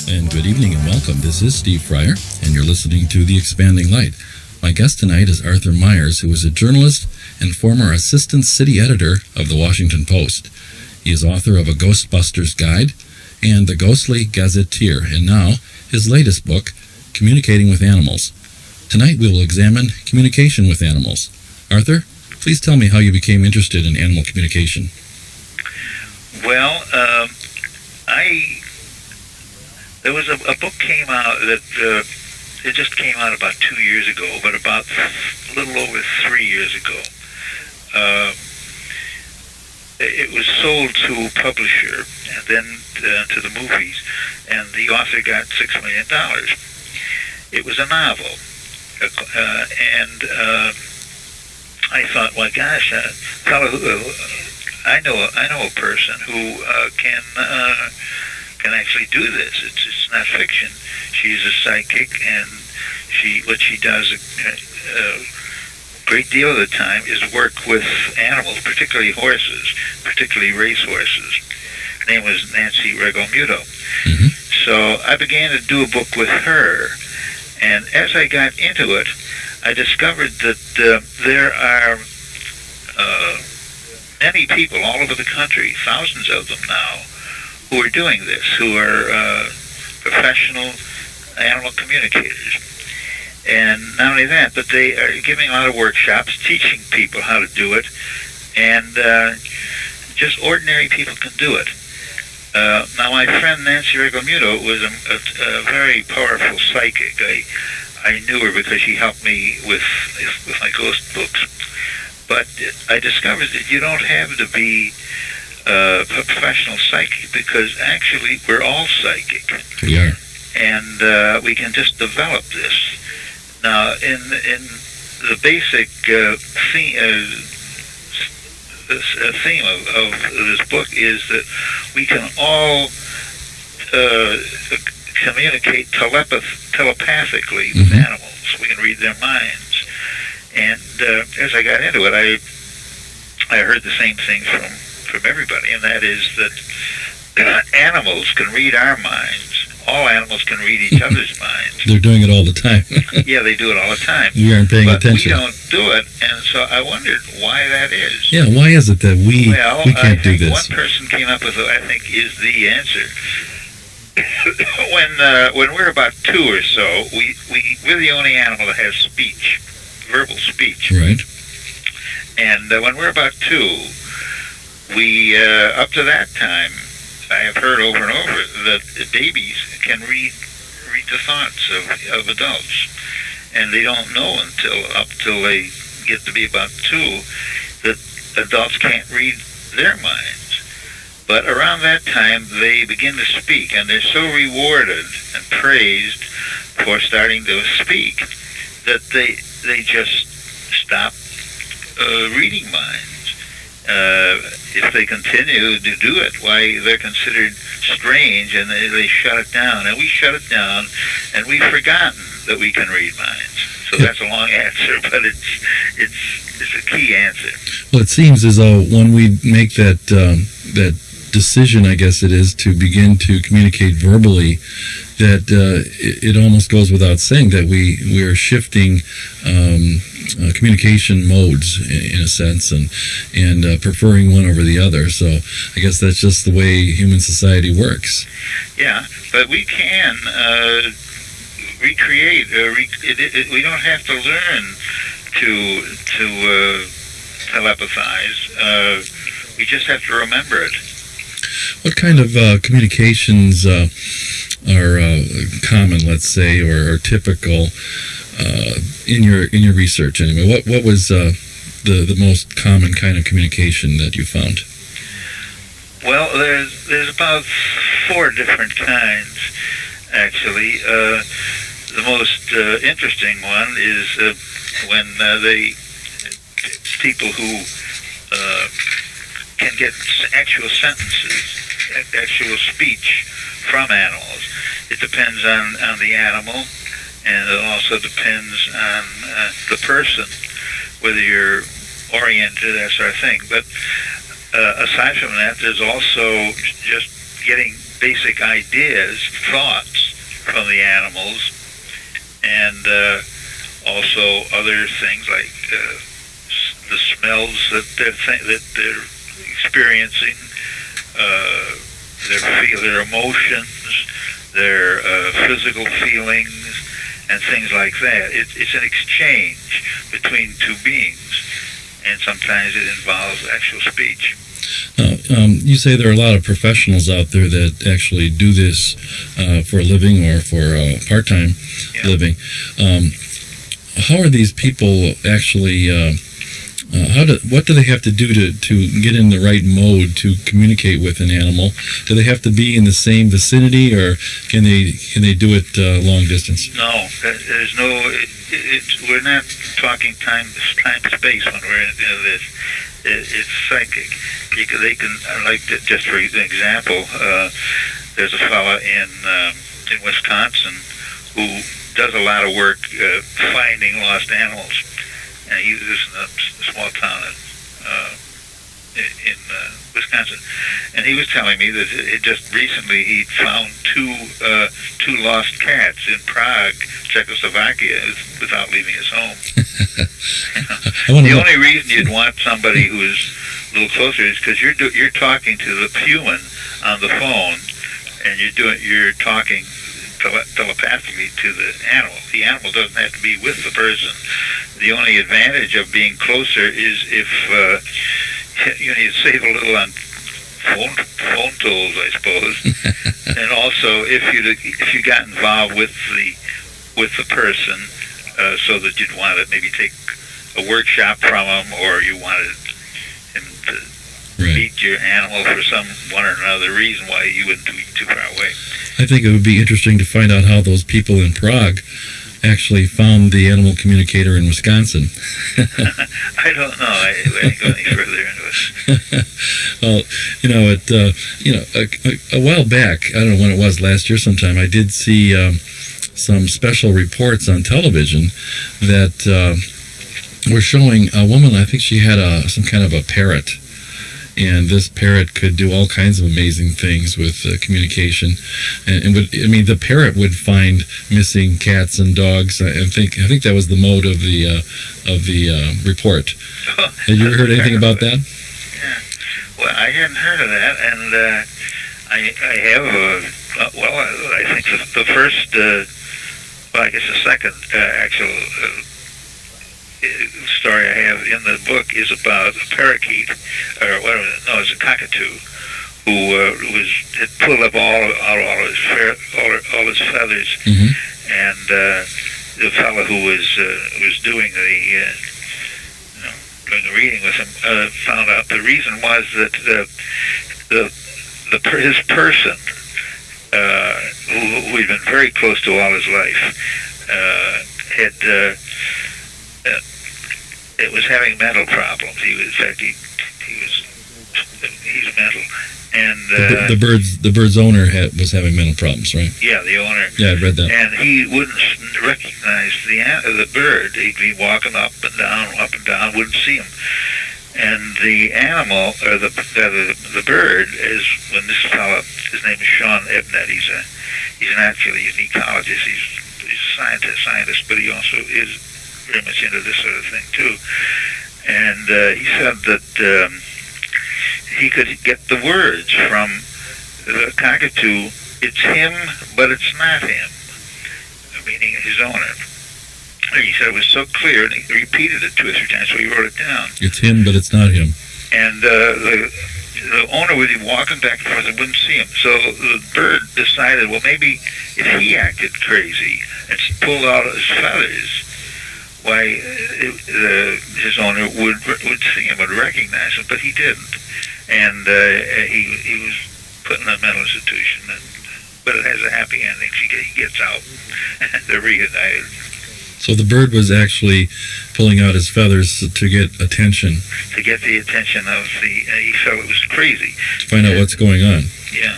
And good evening and welcome. This is Steve Fryer, and you're listening to The Expanding Light. My guest tonight is Arthur Meyers, who is a journalist and former assistant city editor of the Washington Post. He is author of A Ghostbusters Guide and The Ghostly Gazetteer, and now his latest book, Communicating with Animals. Tonight we will examine communication with animals. Arthur, please tell me how you became interested in animal communication. Well, there was a book came out that it just came out about 2 years ago, but about a little over 3 years ago. It was sold to a publisher and then to the movies, and the author got $6 million. It was a novel, and I thought, well, gosh, fellow I know a person who can actually do this. It's not fiction. She's a psychic, and what she does a great deal of the time is work with animals, particularly horses, particularly race horses. Her name was Nancy Regomuto. Mm-hmm. So I began to do a book with her, and as I got into it, I discovered that there are many people all over the country, thousands of them now, who are doing this, who are professional animal communicators. And not only that, but they are giving a lot of workshops, teaching people how to do it, and just ordinary people can do it. Now, my friend Nancy Regomuto was a very powerful psychic. I knew her because she helped me with my ghost books. But I discovered that you don't have to be a professional psychic, because actually we're all psychic. We are. And we can just develop this. Now, in the basic theme of this book is that we can all communicate telepathically with animals. We can read their minds. And as I got into it, I heard the same thing from everybody, and that is that animals can read our minds. All animals can read each other's minds. They're doing it all the time. Yeah, they do it all the time. We aren't paying attention. But we don't do it, and so I wondered why that is. Yeah, why is it that we can't do this? One person came up with what I think is the answer. When we're about 2 or so, we're the only animal that has speech, verbal speech. Right. And when we're about 2, we up to that time, I have heard over and over that babies can read the thoughts of adults, and they don't know until they get to be about 2 that adults can't read their minds. But around that time, they begin to speak, and they're so rewarded and praised for starting to speak that they just stop reading minds. If they continue to do it, why, they're considered strange, and they shut it down. And we shut it down, and we've forgotten that we can read minds. So that's a long answer, but it's a key answer. Well, it seems as though when we make that decision, I guess it is, to begin to communicate verbally, that it almost goes without saying that we are shifting communication modes in a sense, and preferring one over the other. So I guess that's just the way human society works. Yeah, but we can recreate. We don't have to learn to telepathize. We just have to remember it. What kind of communications are common, let's say, or typical in your research? Anyway, what was the most common kind of communication that you found? Well, there's about 4 different kinds, actually. The most interesting one is when people who can get actual sentences, actual speech from animals. It depends on the animal, and it also depends on the person, whether you're oriented, that sort of thing. But aside from that, there's also just getting basic ideas, thoughts from the animals, and also other things like the smells that they're experiencing, their emotions, their physical feelings, and things like that. It's an exchange between two beings, and sometimes it involves actual speech. You say there are a lot of professionals out there that actually do this for a living or for part-time living. How are these people actually? What do they have to do to get in the right mode to communicate with an animal? Do they have to be in the same vicinity, or can they do it long distance? No, there's no. We're not talking time space when we're in this. It's psychic. They can, like, just for example, there's a fella in Wisconsin who does a lot of work finding lost animals, and he lives in a small town in Wisconsin. And he was telling me that just recently he found two lost cats in Prague, Czechoslovakia, without leaving his home. The only reason you'd want somebody who is a little closer is because you're talking to the human on the phone, and you're talking telepathically to the animal. The animal doesn't have to be with the person. The only advantage of being closer is if you save a little on phone tolls, I suppose, and also if you got involved with the person, so that you'd want to maybe take a workshop from him, or you wanted him to meet your animal for some one or another reason why you wouldn't be too far away. I think it would be interesting to find out how those people in Prague actually found the animal communicator in Wisconsin. I don't know. I didn't go any further into it. Well, a while back, I don't know when it was, last year sometime, I did see some special reports on television that were showing a woman. I think she had some kind of a parrot. And this parrot could do all kinds of amazing things with communication, and the parrot would find missing cats and dogs. I think that was the mode of the report. Have you ever heard anything about that? Yeah. Well, I hadn't heard of that, and I have. I think the first, I guess the second actual story I have in the book is about a parakeet, or whatever. No, it's a cockatoo, who had pulled up all his feathers, and the fellow who was doing the reading with him found out the reason was that his person, who he'd been very close to all his life, it was having mental problems. He's mental, and the bird's owner was having mental problems, right? Yeah, the owner. Yeah, I read that. And he wouldn't recognize the bird. He'd be walking up and down, wouldn't see him. And the animal, or the bird, is, when this fellow, his name is Sean Ebnet. He's an actually an ecologist. He's a scientist, but he also is very much into this sort of thing too. And he said that he could get the words from the cockatoo. It's him, but it's not him, meaning his owner. And he said it was so clear, and he repeated it 2 or 3 times, so he wrote it down. It's him, but it's not him. And the owner would be walking back and forth and wouldn't see him. So the bird decided, well, maybe if he acted crazy and pulled out his feathers, why his owner would see him, would recognize him, but he didn't. And he was put in a mental institution, but it has a happy ending. He gets out, and they're reunited. So the bird was actually pulling out his feathers to get attention. To get the attention of he felt it was crazy. To find out what's going on. Yeah.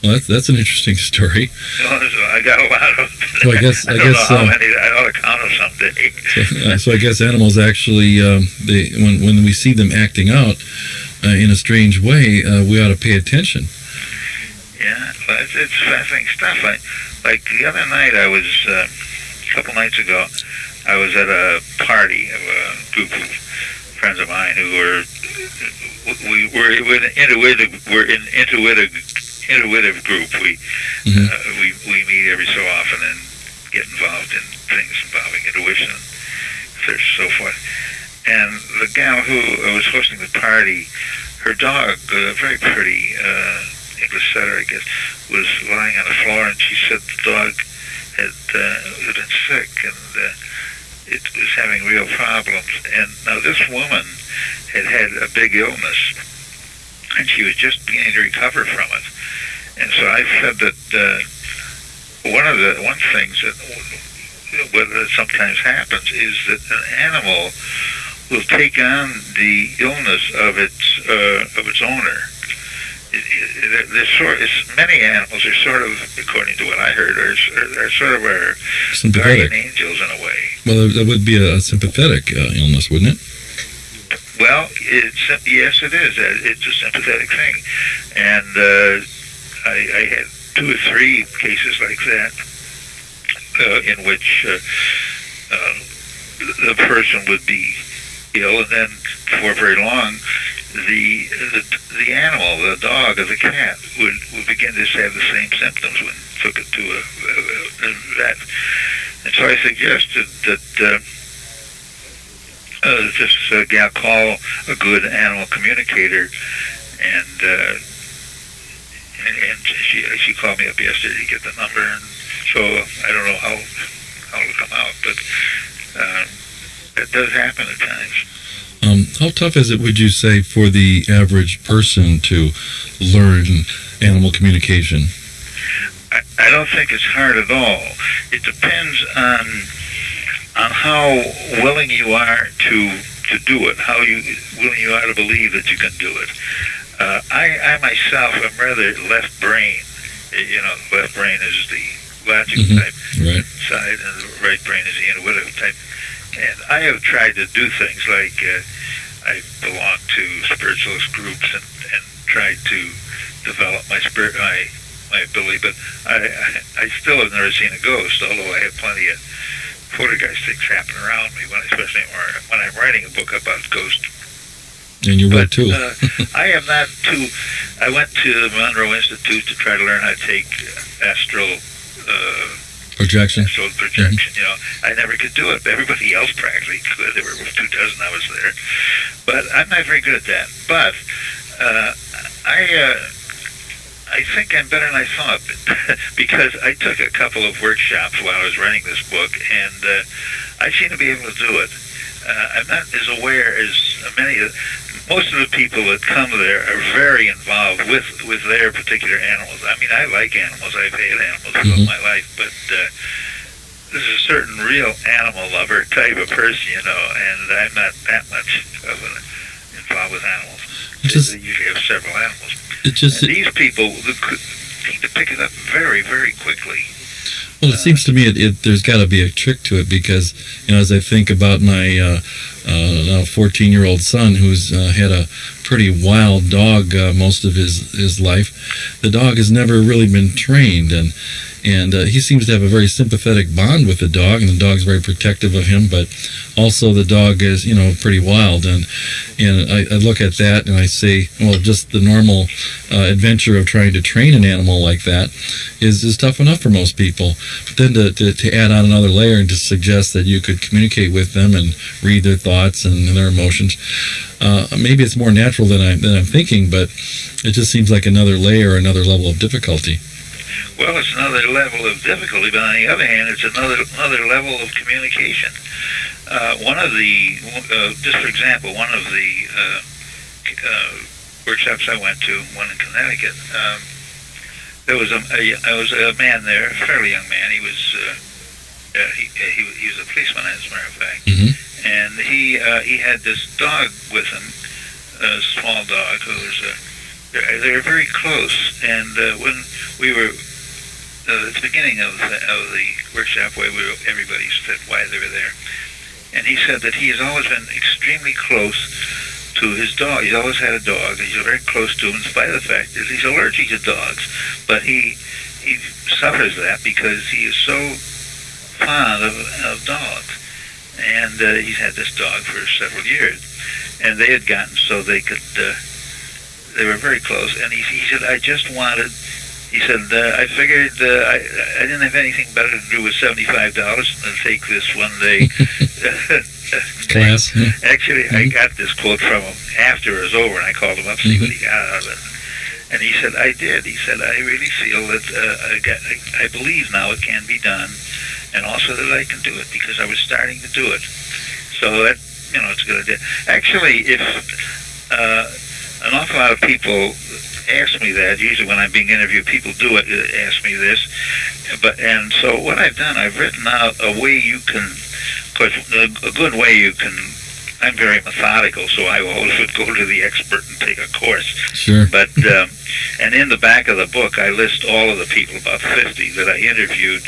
Well, that's an interesting story. I got a lot of. So I guess know how many. I ought to count them someday. So I guess animals actually, when we see them acting out in a strange way, we ought to pay attention. Yeah, it's fascinating stuff. Like the other night, a couple nights ago, I was at a party of a group of friends of mine who were an intuitive group. We meet every so often and get involved in things involving intuition and so forth. And the gal who was hosting the party, her dog, a very pretty English setter, I guess, was lying on the floor, and she said the dog had been sick and it was having real problems. And now this woman had a big illness, and she was just beginning to recover from it. And so I said that one thing that sometimes happens is that an animal will take on the illness of its owner. Many animals are sort of, according to what I heard, are sort of our guardian angels in a way. Well, that would be a sympathetic illness, wouldn't it? Well, yes, it is. It's a sympathetic thing, and I had 2 or 3 cases like that in which the person would be ill, and then before very long, the animal, the dog or the cat, would begin to have the same symptoms when took it to a vet. And so I suggested that this gal call a good animal communicator, and she called me up yesterday to get the number, and so I don't know how it'll come out, but it does happen at times. How tough is it, would you say, for the average person to learn animal communication? I don't think it's hard at all. It depends on how willing you are to do it, how willing you are to believe that you can do it. I myself am rather left brain. Left brain is the logic type side, and the right brain is the intuitive type. And I have tried to do things like I belong to spiritualist groups and tried to develop my ability, but I still have never seen a ghost, although I have plenty of poltergeist things happen around me, especially when I'm writing a book about ghosts. And you wrote too. I am not too. I went to the Monroe Institute to try to learn how to take astral projection. I never could do it. Everybody else practically could. There were 24 I was there, but I'm not very good at that. But I think I'm better than I thought because I took a couple of workshops while I was writing this book, and I seem to be able to do it. I'm not as aware as most of the people that come there are very involved with their particular animals. I mean, I like animals. I've had animals all my life, but there's a certain real animal lover type of person, and I'm not that much involved with animals. They usually have several animals. And these people seem to pick it up very, very quickly. Well, it seems to me there's got to be a trick to it because, as I think about my now 14-year-old son who's had a pretty wild dog most of his life, the dog has never really been trained, and he seems to have a very sympathetic bond with the dog, and the dog's very protective of him, but also the dog is, pretty wild, and I look at that and I say, well, just the normal adventure of trying to train an animal like that is tough enough for most people. But then to add on another layer and to suggest that you could communicate with them and read their thoughts and their emotions, maybe it's more natural than I'm thinking, but it just seems like another layer, another level of difficulty. Well, it's another level of difficulty, but on the other hand, it's another level of communication. Just for example, one of the workshops I went to, one in Connecticut, there was a man there, a fairly young man. He was a policeman, as a matter of fact, and he had this dog with him, a small dog who was. They were very close, and when we were at the beginning of the workshop, where everybody said why they were there, and he said that he has always been extremely close to his dog. He's always had a dog. He's very close to him, in spite of the fact that he's allergic to dogs. But he suffers that because he is so fond of dogs. And he's had this dog for several years. And they had gotten so they could, they were very close. And he said, I just wanted, he said, I figured I didn't have anything better to do with $75 than take this one day class. Actually, I got this quote from him after it was over, and I called him up to see what he got out of it. And he said, I did. He said, I really feel that I believe now it can be done, and also that I can do it because I was starting to do it. So that, it's a good idea. Actually, if an awful lot of people ask me that, usually when I'm being interviewed, people do ask me this. And so what I've done, I've written out a way you can, of course, a good way you can. I'm very methodical, so I always would go to the expert and take a course. Sure. But and in the back of the book, I list all of the people, about 50, that I interviewed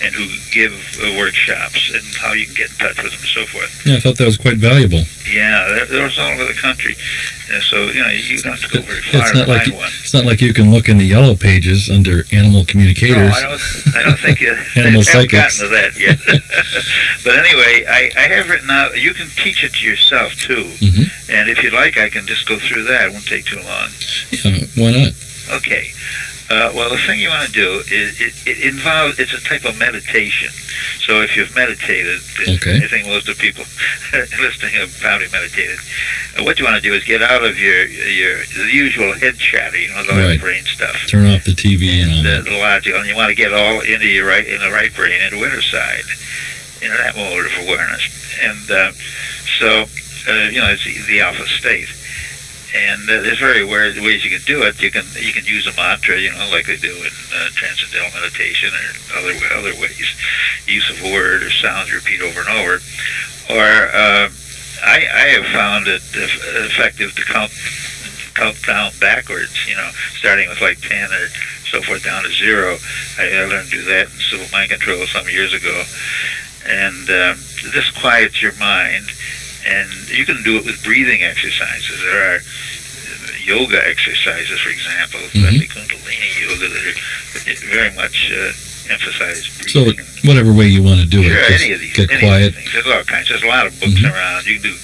and who give workshops and how you can get in touch with them and so forth. Yeah, I thought that was quite valuable. Yeah, they're all over the country. So, you don't have to go very far to find one. It's not like you can look in the yellow pages under animal communicators. No, I don't think you Animal haven't psychics. gotten to that yet. But anyway, I have written out, you can teach it to yourself, too. Mm-hmm. And if you'd like, I can just go through that. It won't take too long. Yeah, why not? Okay. Well, the thing you want to do is it involves, it's a type of meditation. So if you've meditated, Okay. I think most of the people listening have probably meditated. What you want to do is get out of your the usual head chatter, the Right. brain stuff. Turn off the TV and all that. The logical, and you want to get all into your in the right brain, into inner side, into that mode of awareness. And so, it's the alpha state. And there's very ways you can do it. You can use a mantra, like they do in transcendental meditation or other ways. Use of a word or sounds you repeat over and over. Or I have found it effective to count down backwards. Starting with like 10 or so forth down to 0. I learned to do that in civil mind control some years ago. And this quiets your mind. And you can do it with breathing exercises. There are yoga exercises, for example, especially Kundalini yoga, that are very much emphasize So breathing. whatever way you want to do Sure, it, any of these, just get any quiet. Of these things. There's all kinds. There's a lot of books around. You can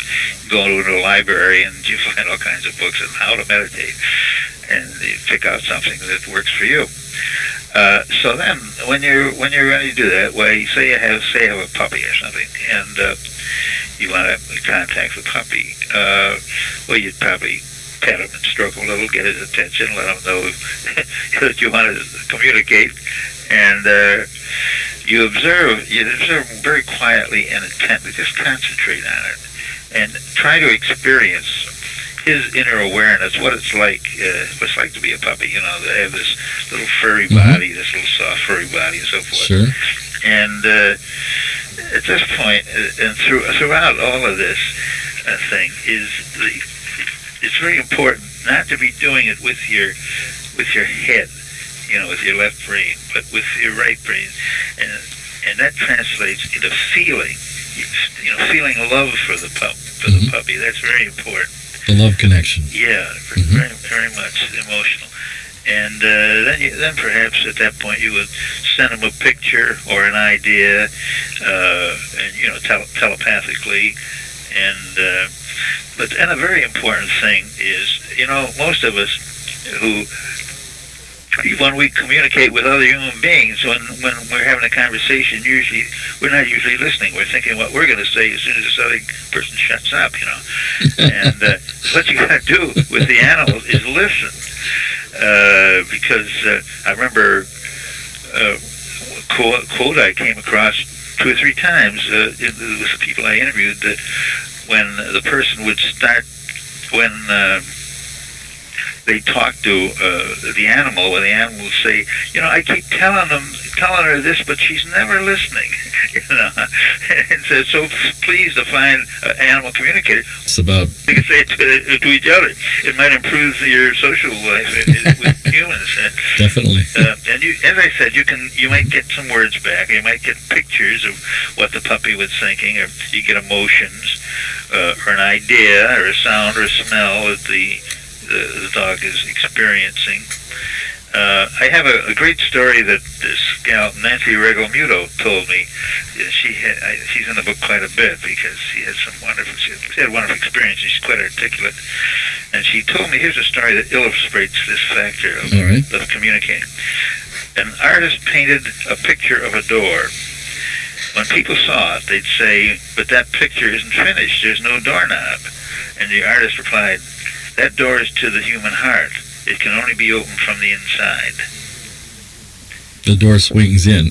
go to a library and you find all kinds of books on how to meditate, and you pick out something that works for you. So then, when you're ready to do that, well, say you have a puppy or something, and you want to contact the puppy. Well, you'd probably pet him and stroke him a little, get his attention, let him know that you want to communicate, and you observe very quietly and intently. Just concentrate on it, and try to experience his inner awareness, what it's like to be a puppy. They have this little furry body, this little soft furry body, and so forth. Sure. And at this point, and throughout all of this thing, it's very important not to be doing it with your head, with your left brain, but with your right brain, and that translates into feeling, feeling love for the puppy. That's very important. The love connection. Yeah, very, very much emotional. And then perhaps at that point you would send him a picture or an idea, and telepathically. And but a very important thing is, most of us when we communicate with other human beings, when we're having a conversation, we're not usually listening. We're thinking what we're going to say as soon as this other person shuts up, And what you got to do with the animals is listen, because I remember a quote I came across 2 or 3 times with the people I interviewed, that when the person would start, when they talk to the animal, when the animal would say, I keep telling her this, but she's never listening. And so pleased to find an animal communicator. It's about. You can say it to each other. It might improve your social life with humans. Definitely. And as I said, you might get some words back. You might get pictures of what the puppy was thinking, or you get emotions. or an idea or a sound or a smell that the dog is experiencing. I have a great story that this gal, Nancy Regomuto, told me. She's in the book quite a bit because she had wonderful experience. She's quite articulate. And she told me, here's a story that illustrates this factor of communicating. An artist painted a picture of a door. When people saw it, they'd say, but that picture isn't finished. There's no doorknob. And the artist replied, that door is to the human heart. It can only be opened from the inside. The door swings in,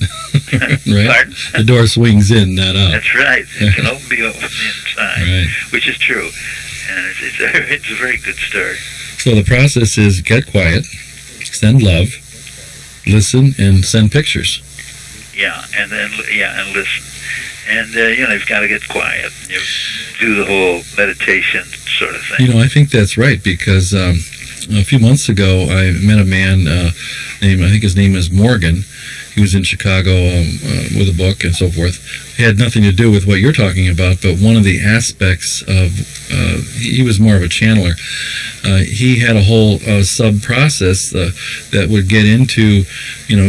right? Pardon? The door swings in, not out. That's right. It can only be opened from the inside, right. Which is true. And it's a very good story. So the process is get quiet, send love, listen, and send pictures. Yeah, and listen. And, you've got to get quiet. You do the whole meditation sort of thing. I think that's right, because a few months ago I met a man named, I think his name is Morgan. He was in Chicago with a book and so forth. It had nothing to do with what you're talking about, but one of the aspects of, he was more of a channeler. He had a whole sub-process that would get into,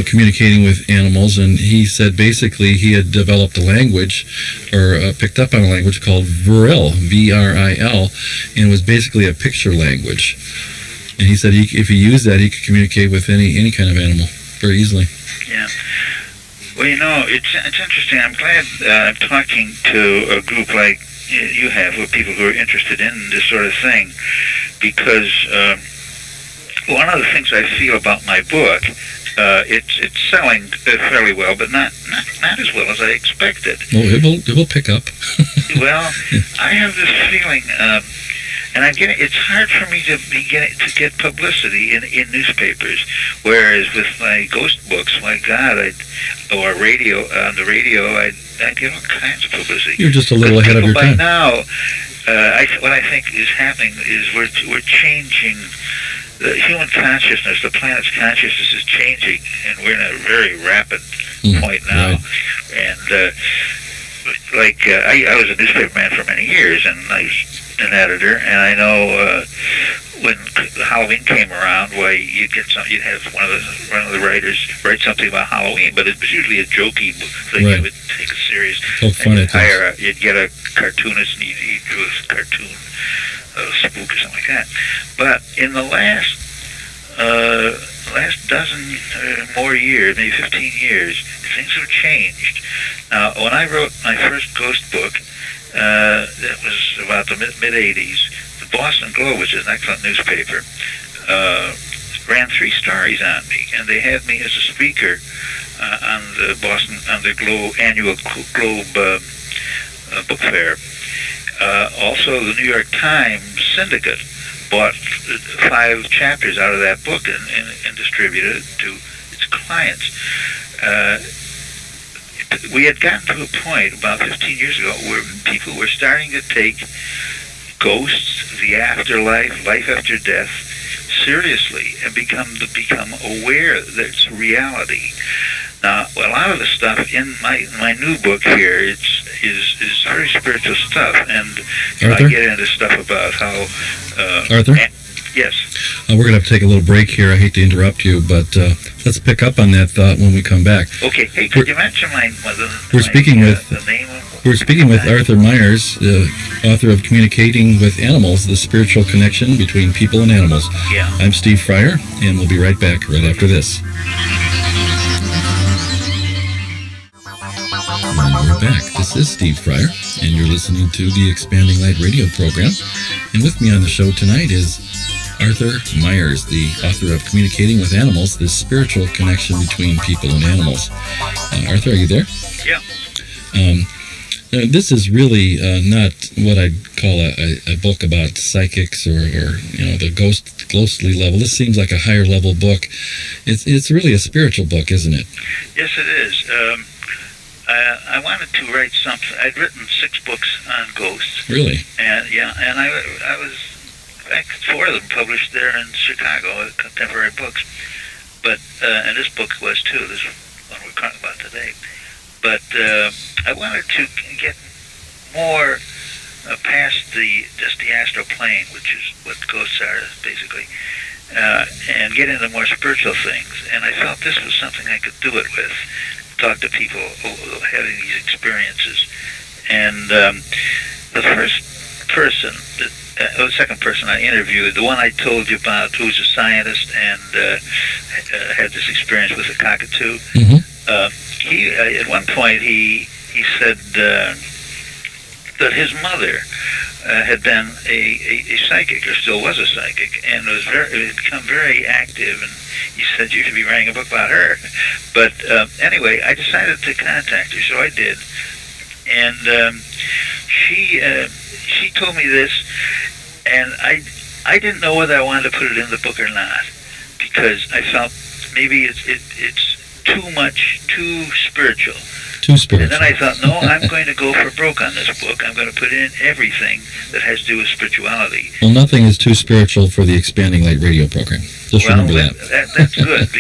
communicating with animals, and he said basically he had developed a language, or picked up on a language called Vril, V-R-I-L, and it was basically a picture language. And he said if he used that, he could communicate with any kind of animal very easily. Yeah. Well, it's interesting. I'm glad I'm talking to a group like you have, with people who are interested in this sort of thing, because one of the things I feel about my book, it's selling fairly well, but not as well as I expected. Well, it will pick up. Well, I have this feeling. And it's hard for me to get publicity in newspapers, whereas with my ghost books, my God, on the radio, I'd get all kinds of publicity. You're just a little ahead of your time. By now, what I think is happening is we're changing. The human consciousness, the planet's consciousness is changing, and we're in a very rapid point now. Right. And I was a newspaper man for many years, and I was an editor, and I know when Halloween came around, you'd have one of the writers write something about Halloween, but it was usually a jokey thing. Right. You would take it serious. So fun it is. You'd get a cartoonist, and he'd do a cartoon, spook or something like that. But in the last dozen more years, maybe 15 years, things have changed. Now, when I wrote my first ghost book, that was about the mid-'80s, the Boston Globe, which is an excellent newspaper, ran 3 stories on me, and they had me as a speaker on the Globe annual Globe book fair. Also, the New York Times Syndicate bought 5 chapters out of that book and distributed it to its clients. We had gotten to a point about 15 years ago where people were starting to take ghosts, the afterlife, life after death, seriously, and become aware that it's reality. Now, a lot of the stuff in my new book here is very spiritual stuff, and Arthur? I get into stuff about how... Arthur? Yes. We're going to have to take a little break here. I hate to interrupt you, but let's pick up on that thought when we come back. Okay. Hey, could you mention the name We're speaking with Arthur Meyers, author of Communicating with Animals, the Spiritual Connection Between People and Animals. Yeah. I'm Steve Fryer, and we'll be right back right after this. And we're back. This is Steve Fryer, and you're listening to the Expanding Light radio program. And with me on the show tonight is Arthur Meyers, the author of Communicating with Animals, the spiritual connection between people and animals. Arthur, are you there? Yeah. This is really not what I'd call a book about psychics or the ghostly level. This seems like a higher level book. It's really a spiritual book, isn't it? Yes, it is. I wanted to write something. I'd written 6 books on ghosts. Really? And I was, in fact, 4 of them published there in Chicago, contemporary books. But and this book was too. This one we're talking about today. But I wanted to get more past just the astral plane, which is what ghosts are basically, and get into more spiritual things. And I felt this was something I could do it with. Talk to people having these experiences. And the second person I interviewed, the one I told you about, who's a scientist and had this experience with a cockatoo. He at one point he said that his mother had been a psychic, or still was a psychic, and had become very active. And he said you should be writing a book about her. But anyway, I decided to contact her, so I did. And she told me this, and I didn't know whether I wanted to put it in the book or not, because I felt maybe it's too spiritual. Too spiritual. And then I thought, no, I'm going to go for broke on this book. I'm going to put in everything that has to do with spirituality. Well, nothing is too spiritual for the Expanding Light radio program. Just remember that. That's good,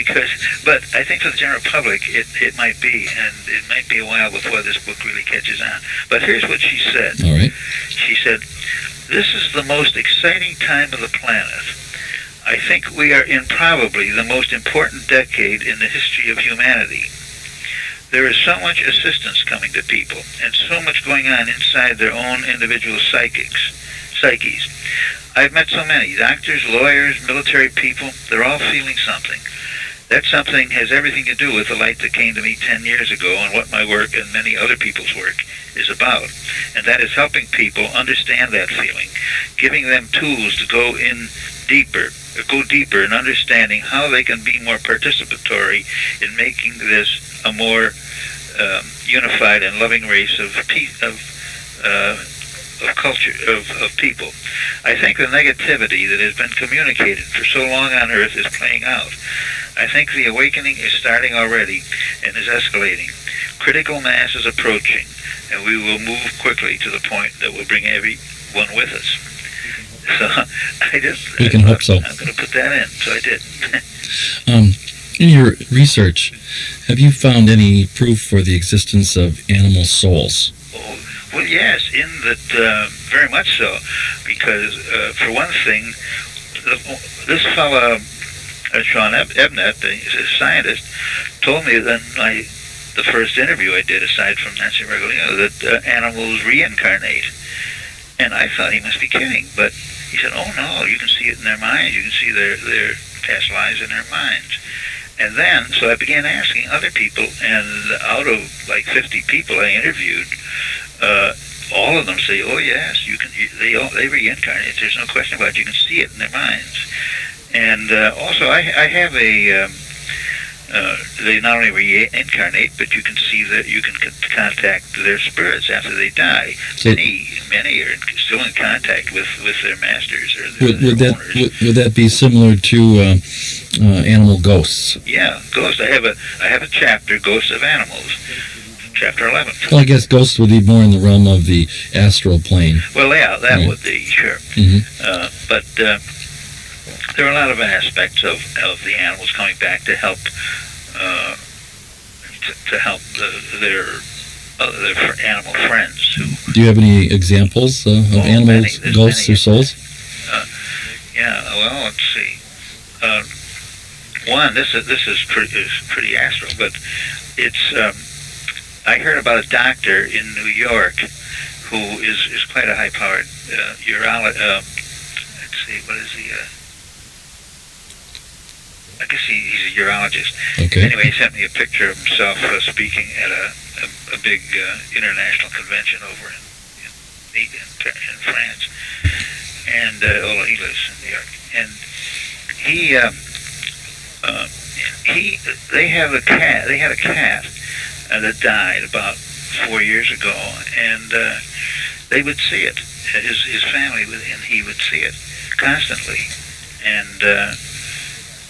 but I think for the general public, it might be, and it might be a while before this book really catches on. But here's what she said. All right. She said, "This is the most exciting time of the planet. I think we are in probably the most important decade in the history of humanity. There is so much assistance coming to people, and so much going on inside their own individual psyches. I've met so many, doctors, lawyers, military people. They're all feeling something. That something has everything to do with the light that came to me 10 years ago, and what my work and many other people's work is about. And that is helping people understand that feeling, giving them tools to go deeper in understanding how they can be more participatory in making this a more unified and loving race of culture, of people. I think the negativity that has been communicated for so long on Earth is playing out. I think the awakening is starting already and is escalating. Critical mass is approaching, and we will move quickly to the point that will bring everyone with us." So we can hope so. I'm going to put that in, so I did. In your research, have you found any proof for the existence of animal souls? Oh, well, yes, in that very much so, because for one thing, this fellow, Sean Ebnett, the scientist, told me that the first interview I did, aside from Nancy Regolino, that animals reincarnate. And I thought he must be kidding, but he said, "Oh no, you can see it in their minds. You can see their past lives in their minds." And then, so I began asking other people, and out of like 50 people I interviewed, all of them say, "Oh yes, you can. They reincarnate. There's no question about it. You can see it in their minds." And also, I have a. They not only reincarnate, but you can see that you can contact their spirits after they die. So Many are still in contact with their masters or their owners. Would that be similar to animal ghosts? Yeah, ghosts. I have a chapter, Ghosts of Animals, chapter 11. Well, I guess ghosts would be more in the realm of the astral plane. Well, yeah, that would be, sure. Mm-hmm. But there are a lot of aspects of the animals coming back to help their animal friends. Do you have any examples of animals, ghosts, or souls? Yeah. Well, let's see. One, this is pretty astral, but it's. I heard about a doctor in New York who is quite a high-powered urologist. Let's see, what is he? I guess he's a urologist. Okay. Anyway, he sent me a picture of himself speaking at a big international convention over in France. And he lives in New York. And they had a cat that died about 4 years ago, and they would see it. His family and he would see it constantly. And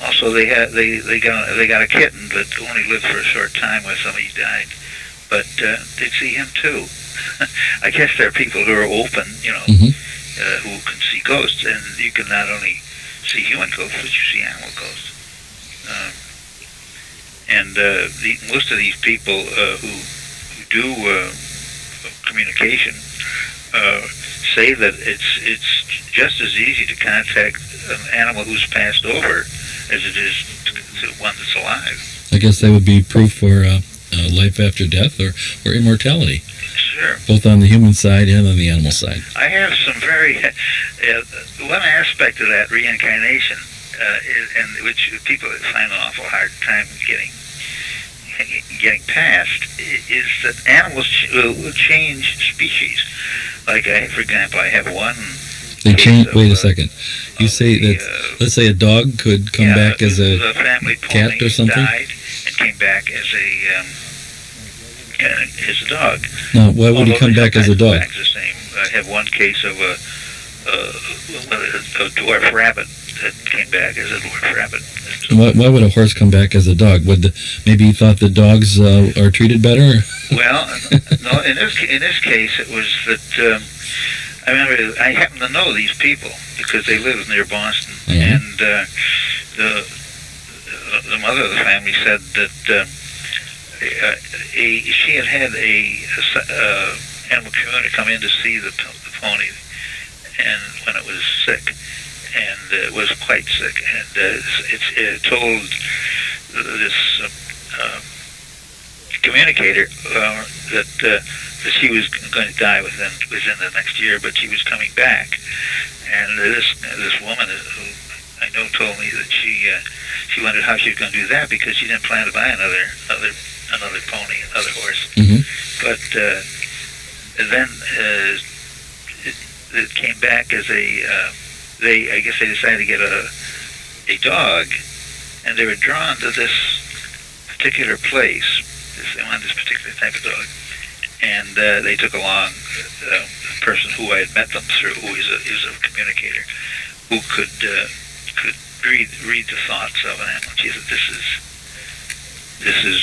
also, they got a kitten that only lived for a short time with them. He died, but they'd see him too. I guess there are people who are open, who can see ghosts, and you can not only see human ghosts, but you see animal ghosts. Most of these people who do communication say that it's just as easy to contact an animal who's passed over as it is to one that's alive. I guess that would be proof for life after death or immortality, Sure. both on the human side and on the animal side. I have some very one aspect of that reincarnation, and which people find an awful hard time getting past, is that animals will change species. Like, for example, I have one. They change. Wait a second. You say that, let's say a dog could come back as a family cat or something? Died and came back as a dog. Now, why would he come back as a dog? The same. I have one case of a dwarf rabbit that came back as a dwarf rabbit. Why would a horse come back as a dog? Maybe he thought the dogs are treated better? Well, no. In this case, it was that I remember I happen to know these people because they live near Boston, and the mother of the family said that she had a animal community come in to see the pony, and when it was sick, and it was quite sick, and it told this communicator that she was going to die within the next year, but she was coming back. And this woman who I know told me that she wondered how she was going to do that because she didn't plan to buy another pony, another horse. Mm-hmm. But then it came back as I guess they decided to get a dog, and they were drawn to this particular place. They wanted this particular type of dog, and they took along a person who I had met them through, who is a communicator, who could read the thoughts of an animal. She said, "This is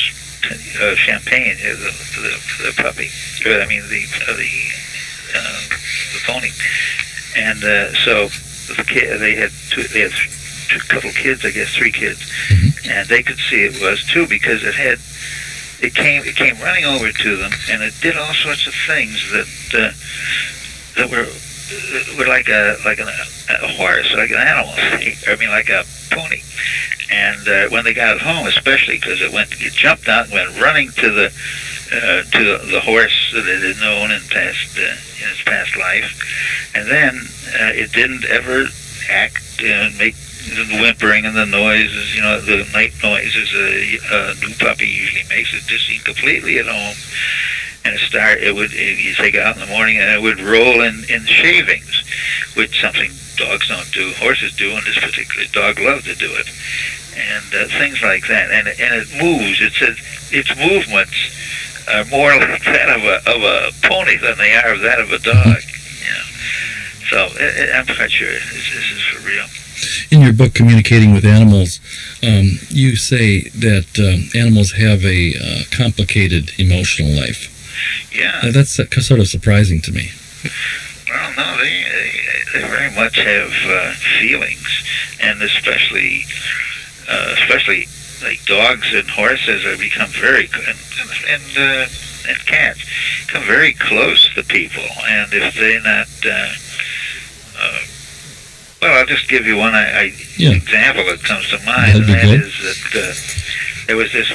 Champagne, the puppy. I mean the pony." And so they had a couple kids, I guess 3 kids, mm-hmm. and they could see it was too because it came running over to them, and it did all sorts of things that were like a horse, like an animal. I mean, like a pony. And when they got it home, especially because it jumped out and went running to the horse that it had known in its past life, and then it didn't ever act and make the whimpering and the noises, the night noises a new puppy usually makes. It just seemed completely at home, and you take it out in the morning, and it would roll in shavings, which something dogs don't do. Horses do, and this particular dog loved to do it, and things like that. And it moves. It says its movements are more like that of a pony than they are of that of a dog. So I'm quite sure this is for real. In your book, Communicating with Animals, you say that animals have a complicated emotional life. Yeah. Now, that's sort of surprising to me. Well, no, they very much have feelings, and especially like dogs and horses have become and cats become very close to people, and if they're not well, I'll just give you one example that comes to mind, and that is that there was this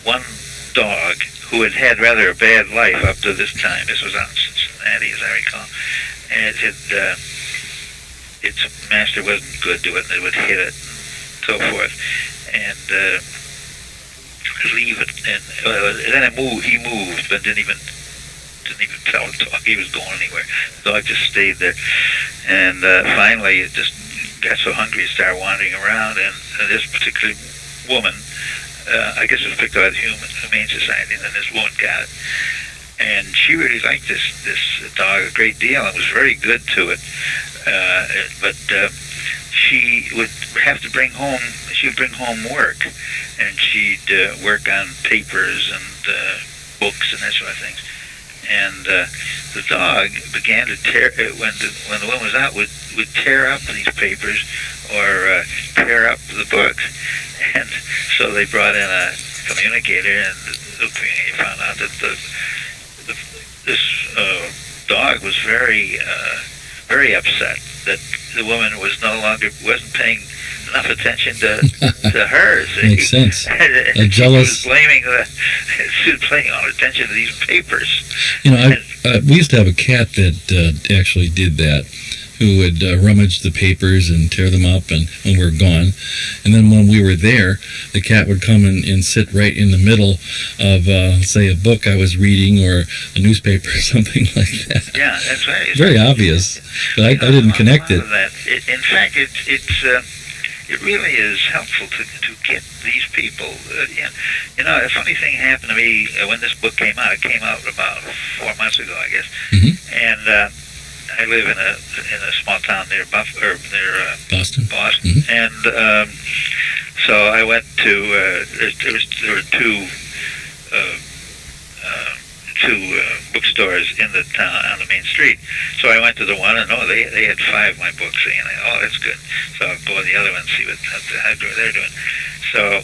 one dog who had rather a bad life up to this time. This was out in Cincinnati, as I recall, and its master wasn't good to it, and it would hit it, and so forth, and leave it, and then he moved, but didn't even tell the dog he was going anywhere. The dog just stayed there, and finally it just got so hungry it started wandering around, and this particular woman, I guess it was picked up at the Humane Society, and then this woman got it, and she really liked this dog a great deal and was very good to it, but she would have to bring home work, and she'd work on papers and books and that sort of things. And the dog began to tear, when the woman was out, would tear up these papers or tear up the books. And so they brought in a communicator, and the communicator found out that this dog was very upset that the woman wasn't paying enough attention to her. Makes sense. A jealous. She was blaming she was paying all attention to these papers. We used to have a cat that actually did that, who would rummage the papers and tear them up and when we were gone. And then when we were there, the cat would come and sit right in the middle of, say, a book I was reading or a newspaper or something like that. Yeah, that's right. Very obvious, but I didn't connect it. In fact, it really is helpful to get these people. A funny thing happened to me when this book came out. It came out about 4 months ago, I guess. Mm-hmm. And I live in a small town near Boston. Boston, Mm-hmm. and so I went to. There were two bookstores in the town on the main street. So I went to the one, and they had 5 of my books. And that's good. So I'll go to the other one and see what they're doing. So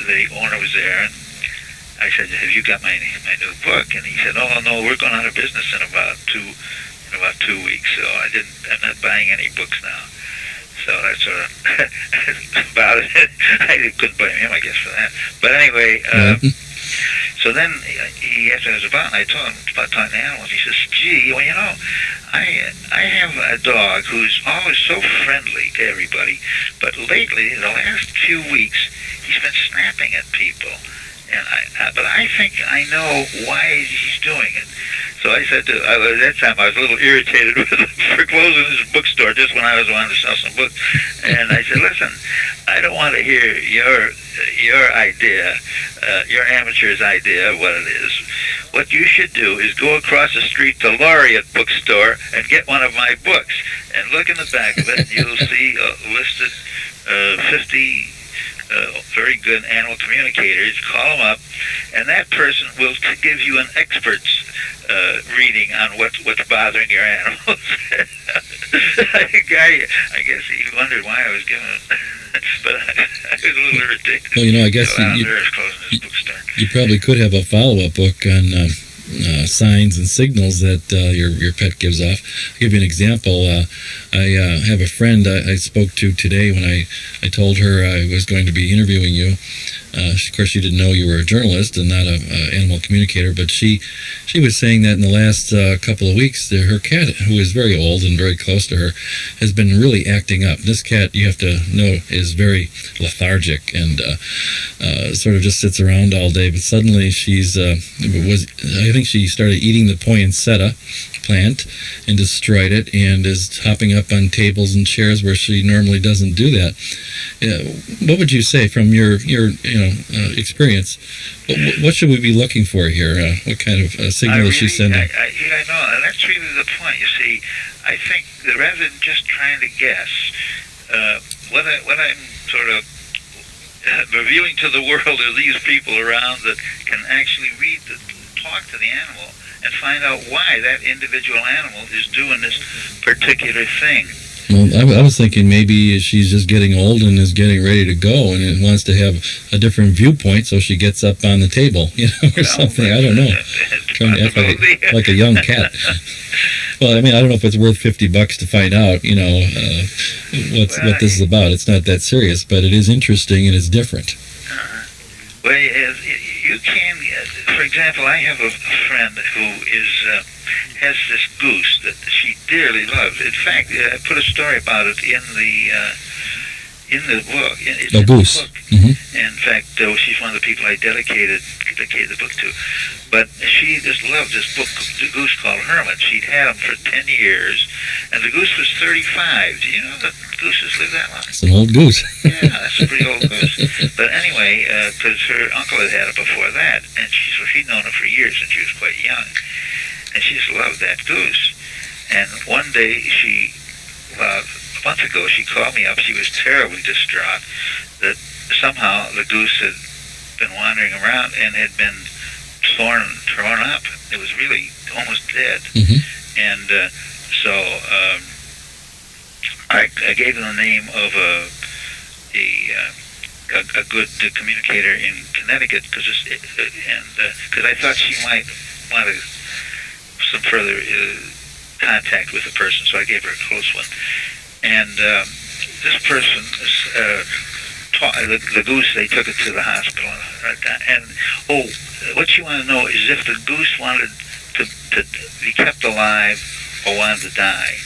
the owner was there, and I said, "Have you got my new book?" And he said, "Oh no, we're going out of business in about 2 weeks. So I'm not buying any books now." So that's sort of about it. I couldn't blame him, I guess, for that. But anyway. So then he asked what it was about, and I told him about talking to animals. He says, "Gee, well, I have a dog who's always so friendly to everybody, but lately, the last few weeks, he's been snapping at people. And but I think I know why he's doing it." So I said at that time I was a little irritated with him for closing his bookstore just when I was wanting to sell some books. And I said, "Listen, I don't want to hear your idea, your amateur's idea of what it is. What you should do is go across the street to Laureate Bookstore and get one of my books. And look in the back of it, and you'll see listed 50 very good animal communicators. Call them up, and that person will give you an expert's reading on what's bothering your animals." I guess he wondered why I was giving it, but I was a little irritated. Well, I guess you probably could have a follow-up book on signs and signals that your pet gives off. I'll give you an example. I have a friend I spoke to today when I told her I was going to be interviewing you. Of course, she didn't know you were a journalist and not an animal communicator, but she was saying that in the last couple of weeks, her cat, who is very old and very close to her, has been really acting up. This cat, you have to know, is very lethargic and sort of just sits around all day, but suddenly I think she started eating the poinsettia plant and destroyed it and is hopping up on tables and chairs where she normally doesn't do that. What would you say from your experience? What should we be looking for here? What kind of signal is she sending? I know, and that's really the point. You see, I think that rather than just trying to guess, what I'm sort of revealing to the world are these people around that can actually talk to the animal and find out why that individual animal is doing this particular thing. Well, I was thinking maybe she's just getting old and is getting ready to go and wants to have a different viewpoint, so she gets up on the table, or something. I don't know. Trying to act like a young cat. Well, I don't know if it's worth $50 to find out, what this is about. It's not that serious, but it is interesting and it's different. Well, you can, for example, I have a friend who has this goose that she dearly loves. In fact, I put a story about it in the book. It's a goose. In the book. Mm-hmm. In fact, she's one of the people I dedicated the book to. But she just loved this book, the goose called Hermit. She'd had him for 10 years, and the goose was 35. Do you know that gooses live that long? It's an old goose. Yeah, that's a pretty old goose. But anyway, because her uncle had it before that, and she'd known it for years since she was quite young. And she just loved that goose. And one day a month ago, she called me up. She was terribly distraught that somehow the goose had been wandering around and had been torn up. It was really almost dead. Mm-hmm. And so I gave them the name of a good communicator in Connecticut because I thought she might want to some further contact with the person, so I gave her a close one. And this person, the goose, they took it to the hospital. And, what you want to know is if the goose wanted to be kept alive or wanted to die.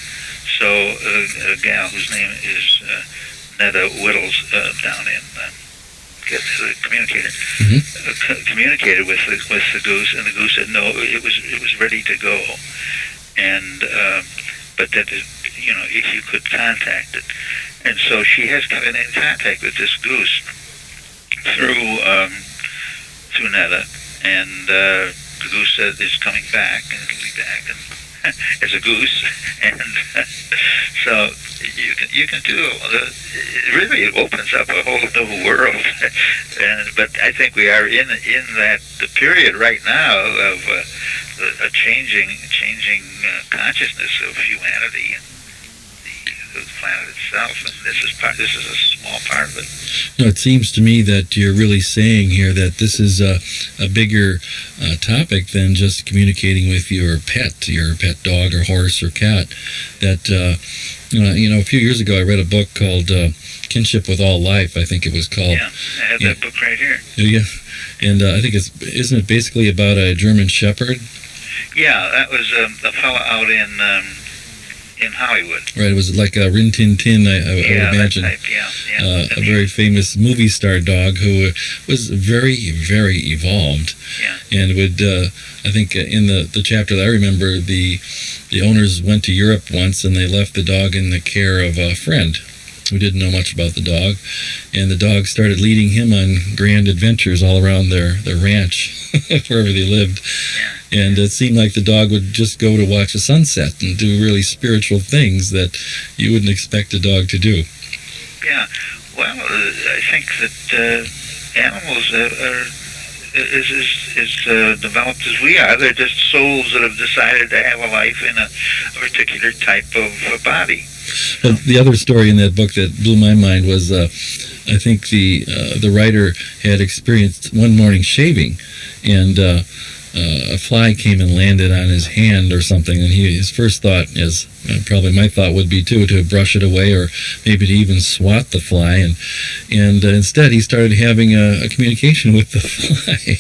So a gal whose name is Netta Whittles down in Communicated, communicated with the goose, and the goose said no, it was ready to go, and but that if you could contact it, and so she has come in contact with this goose through Netta, and the goose said it's coming back, and it'll be back, and as a goose, and so you can do really, it opens up a whole new world. But I think we are in that the period right now of a changing consciousness of humanity and the planet itself, and this is a small part of it. It seems to me that you're really saying here that this is a bigger topic than just communicating with your pet dog or horse or cat. That a few years ago I read a book called Kinship with All Life, I think it was called. Yeah, I have that book right here. Yeah, and I think isn't it basically about a German Shepherd? Yeah, that was a fellow out in Hollywood. Right, it was like a Rin Tin Tin, I would imagine. That type, a very famous movie star dog who was very, very evolved. Yeah. And would, I think in the chapter that I remember, the owners went to Europe once and they left the dog in the care of a friend who didn't know much about the dog. And the dog started leading him on grand adventures all around their ranch, wherever they lived. Yeah. And it seemed like the dog would just go to watch a sunset and do really spiritual things that you wouldn't expect a dog to do. Yeah, well, I think that animals are as developed as we are. They're just souls that have decided to have a life in a particular type of body. Well, the other story in that book that blew my mind was I think the writer had experienced one morning shaving, and a fly came and landed on his hand or something, and his first thought, as probably my thought would be too, to brush it away or maybe to even swat the fly, and instead he started having a communication with the fly.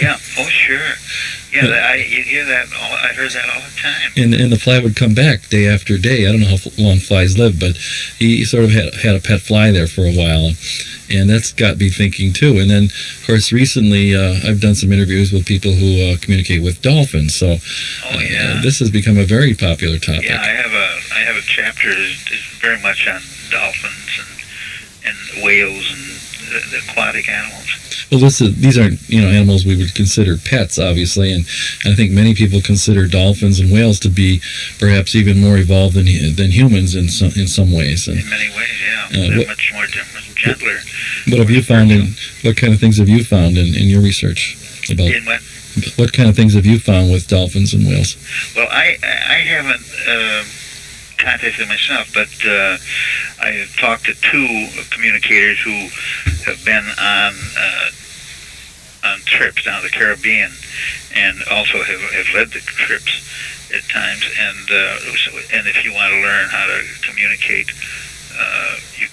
Yeah, oh sure. Yeah, you hear that. I heard that all the time. And the fly would come back day after day. I don't know how long flies live, but he sort of had a pet fly there for a while. And that's got me thinking too. And then, of course, recently I've done some interviews with people who communicate with dolphins. So this has become a very popular topic. Yeah, I have a chapter that's very much on dolphins and whales and the aquatic animals. Well, these aren't animals we would consider pets, obviously, and I think many people consider dolphins and whales to be perhaps even more evolved than humans in some ways. And, in many ways, yeah, they're much more gentler. What kind of things have you found in your research about? In what? What kind of things have you found with dolphins and whales? Well, I haven't contacted myself, but I have talked to two communicators who have been on trips down the Caribbean, and also have led the trips at times. And if you want to learn how to communicate,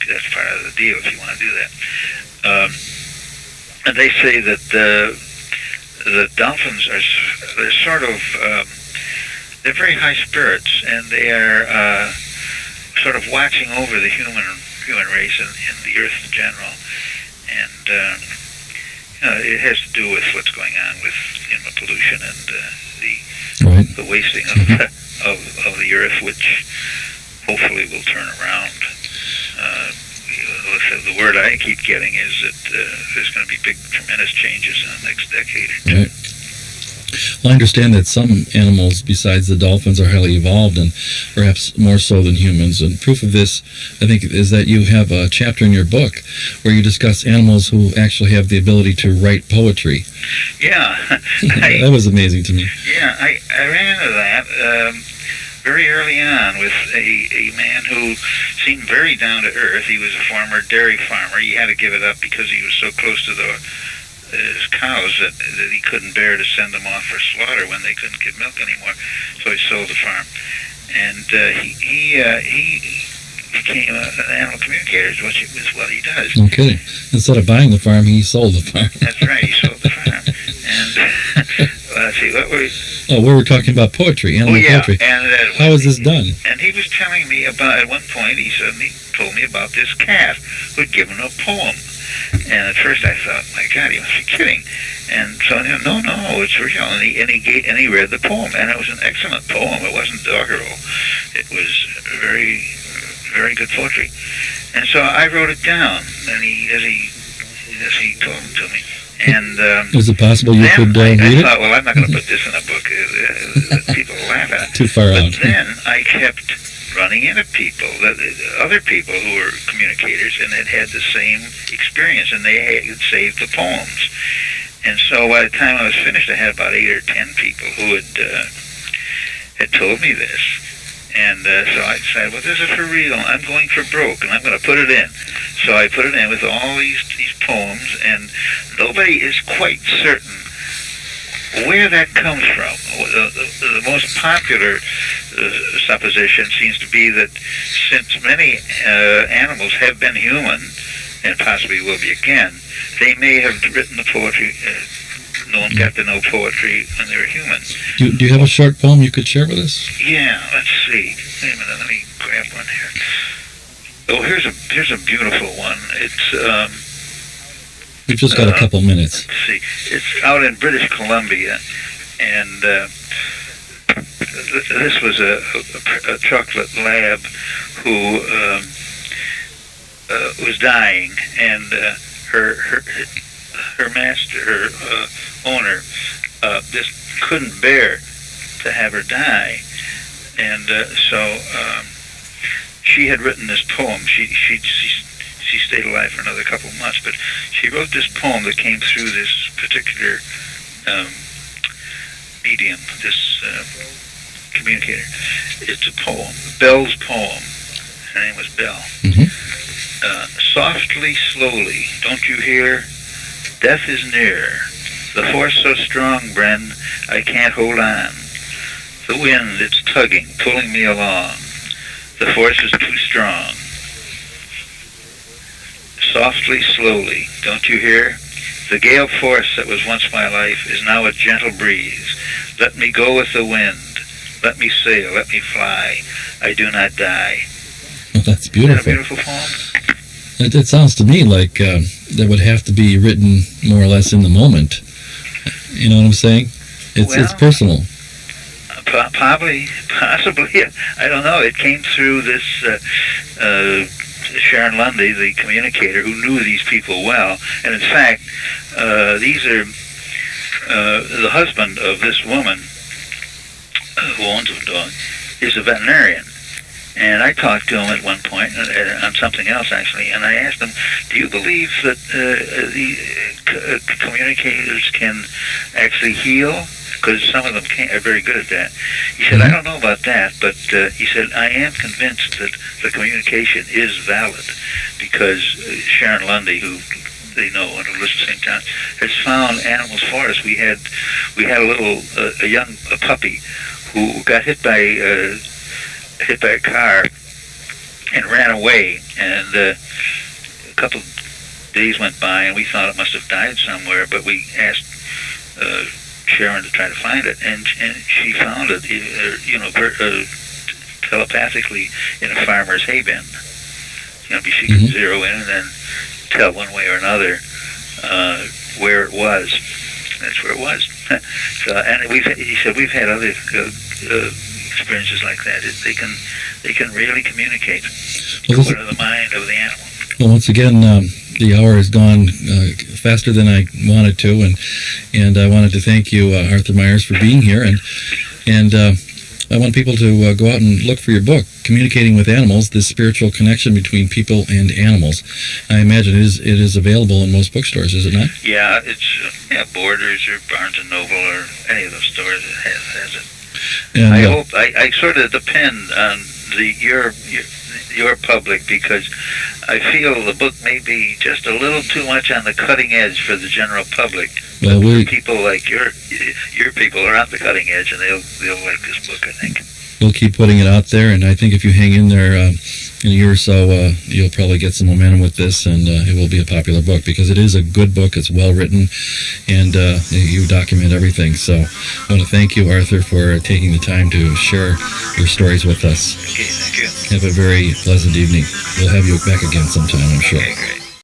that's part of the deal. If you want to do that, and they say that the dolphins they're sort of they're very high spirits, and they are sort of watching over the human race and the earth in general. And it has to do with what's going on with pollution and the wasting of the earth, which hopefully will turn around. The word I keep getting is that there's going to be tremendous changes in the next decade or two. Right. Well, I understand that some animals besides the dolphins are highly evolved, and perhaps more so than humans. And proof of this, I think, is that you have a chapter in your book where you discuss animals who actually have the ability to write poetry. Yeah. That was amazing to me. Yeah, I ran into that very early on with a man who seemed very down to earth. He was a former dairy farmer. He had to give it up because he was so close to his cows that he couldn't bear to send them off for slaughter when they couldn't get milk anymore. So he sold the farm, and he became an animal communicator. Is what he does. No kidding. Instead of buying the farm, he sold the farm. That's right. He sold the farm. And let's see, what were? Oh, we were talking about poetry, animal poetry. And how is this done? And he was telling me about, at one point, he suddenly told me about this cat who had given a poem. And at first I thought, my God, he must be kidding. And so I said, no, it's real. And he read the poem, and it was an excellent poem. It wasn't doggerel. It was very, very good poetry. And so I wrote it down, and as he told it to me. And is it possible you could read it? I thought, well, I'm not going to put this in a book. People will laugh at it. Too far out. But then I kept running into people, other people who were communicators and had the same experience, and they had saved the poems. And so by the time I was finished, I had about 8 or 10 people who had told me this. And so I decided, well, this is for real. I'm going for broke, and I'm going to put it in. So I put it in with all these poems, and nobody is quite certain where that comes from. The most popular supposition seems to be that since many animals have been human, and possibly will be again, they may have written the poetry. No one got to know poetry when they were human. Do you have a short poem you could share with us? Yeah, let's see. Wait a minute, let me grab one here. Oh, here's a beautiful one. It's We've just got a couple minutes. Let's see. It's out in British Columbia, and this was a chocolate lab who was dying, and her master, her owner, just couldn't bear to have her die, and so she had written this poem. She stayed alive for another couple of months, but she wrote this poem that came through this particular medium, this communicator. It's a poem, Belle's poem. Her name was Belle. Softly, slowly, don't you hear? Death is near. The force so strong, Bren, I can't hold on. The wind, it's tugging, pulling me along. The force is too strong. Softly, slowly, don't you hear? The gale force that was once my life is now a gentle breeze. Let me go with the wind. Let me sail, let me fly. I do not die. Well, that's beautiful. Is that a beautiful poem? It sounds to me like that would have to be written more or less in the moment. You know what I'm saying? It's personal. Possibly. I don't know. It came through this Sharon Lundy, the communicator, who knew these people well. And in fact, these are the husband of this woman who owns a dog is a veterinarian. And I talked to him at one point on something else, actually, and I asked him, do you believe that the communicators can actually heal? Because some of them are very good at that. He said, I don't know about that, but he said, I am convinced that the communication is valid, because Sharon Lundy, who they know and who lives at St. John, has found animals for us. We had a young puppy who got hit by a car and ran away, and a couple of days went by and we thought it must have died somewhere, but we asked Sharon to try to find it, and she found it telepathically in a farmer's hay bin. She could zero in and then tell one way or another where it was. That's where it was. So, and he said we've had other experiences like that. They can really communicate to the mind of the animal. Well, once again, the hour has gone faster than I wanted to, and I wanted to thank you, Arthur Meyers, for being here, and I want people to go out and look for your book, Communicating with Animals: The Spiritual Connection Between People and Animals. I imagine it is available in most bookstores, is it not? Yeah, it's Borders or Barnes and Noble or any of those stores that has it. And I hope I sort of depend on your public, because I feel the book may be just a little too much on the cutting edge for the general public. Well, But for people like your people are on the cutting edge, and they'll like this book, I think. we'll keep putting it out there, and I think if you hang in there in a year or so, you'll probably get some momentum with this, and it will be a popular book, because it is a good book. It's well written, and you document everything. So I want to thank you, Arthur, for taking the time to share your stories with us. Okay, thank you. Have a very pleasant evening. We'll have you back again sometime, I'm sure. Okay, great.